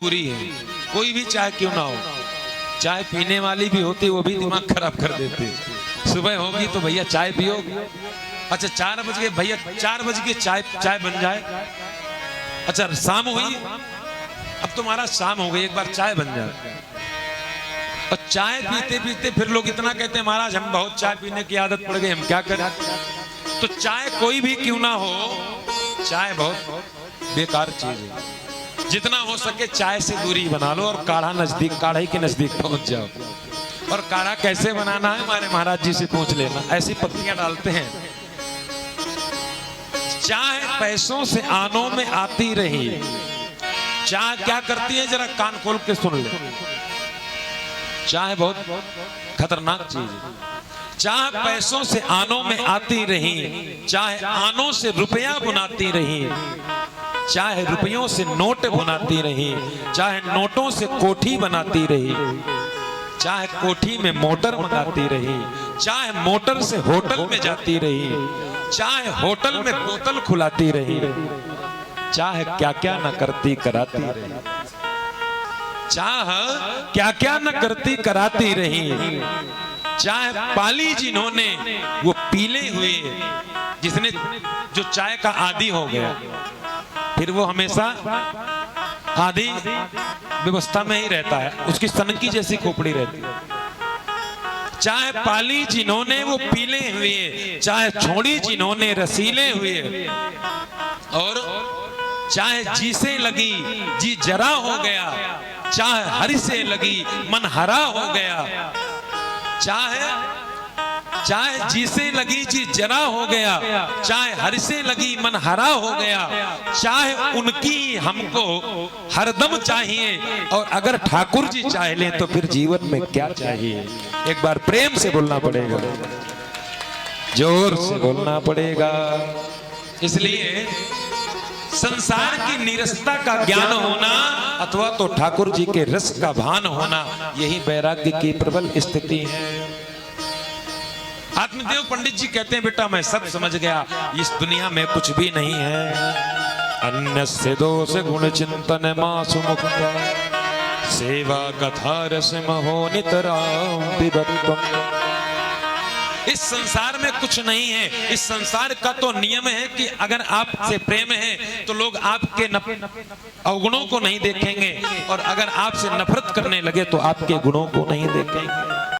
बुरी है। कोई भी चाय क्यों ना हो, चाय पीने वाली भी होती वो भी दिमाग खराब कर देती। सुबह होगी तो भैया चाय पियो, अच्छा 4 बज गए भैया 4 बज के चाय बन जाए। अच्छा शाम हुई, अब तुम्हारा शाम हो गई, एक बार चाय बन जाए। और चाय पीते पीते फिर लोग इतना कहते हैं महाराज हम बहुत चाय पीने की आदत पड़ गई, हम क्या करें। तो चाय कोई भी क्यों ना हो, चाय बहुत बेकार चीज है। जितना हो सके चाय से दूरी बना लो और काढ़ा नजदीक, काढ़े के नजदीक पहुंच जाओ। और काढ़ा कैसे बनाना है हमारे महाराज जी से पूछ लेना, ऐसी पत्तियां डालते हैं। चाय पैसों से आनों में आती रही, चाय क्या करती है जरा कान खोल के सुन ले। चाय बहुत खतरनाक चीज है। चाहे पैसों से आनों में आती रही, चाहे आनों से रुपया बुनाती रही, चाहे रुपयों से नोट बुनाती रही, चाहे नोटों से कोठी बनाती रही, चाहे कोठी में मोटर मंगाती रही, चाहे मोटर से होटल में जाती रही, चाहे होटल में बोतल खुलाती रही, चाहे क्या क्या न करती कराती रही, चाहे क्या क्या न करती कराती रही, चाहे पाली जिन्होंने वो पीले हुए, जिसने जो चाय का आदी हो गया फिर वो हमेशा आधी व्यवस्था में ही रहता है, उसकी सनकी जैसी खोपड़ी रहती है। चाहे पाली जिन्होंने वो पीले हुए, चाहे छोड़ी जिन्होंने रसीले हुए, और चाहे जी से लगी जी जरा हो गया, चाहे हरि से लगी मन हरा हो गया, चाहे जी से लगी जी जरा हो गया, चाहे हरि से लगी मन हरा हो गया, चाहे उनकी हमको हरदम चाहिए, और अगर ठाकुर जी चाह लें तो फिर जीवन में क्या चाहिए। एक बार प्रेम से बोलना पड़ेगा, जोर से बोलना पड़ेगा। इसलिए संसार की नीरसता का ज्ञान होना अथवा तो ठाकुर जी के रस का भान होना, यही वैराग्य की प्रबल स्थिति है। आत्मदेव पंडित जी कहते हैं बेटा मैं सब समझ गया, इस दुनिया में कुछ भी नहीं है। अन्य से दोष गुण चिंतन मासु मुक्ता, सेवा कथा रस महो नितराम विभक्तम। इस संसार में कुछ नहीं है। इस संसार का तो नियम है कि अगर आपसे प्रेम है तो लोग आपके अवगुणों को नहीं देखेंगे, और अगर आपसे नफरत करने लगे तो आपके गुणों को नहीं देखेंगे।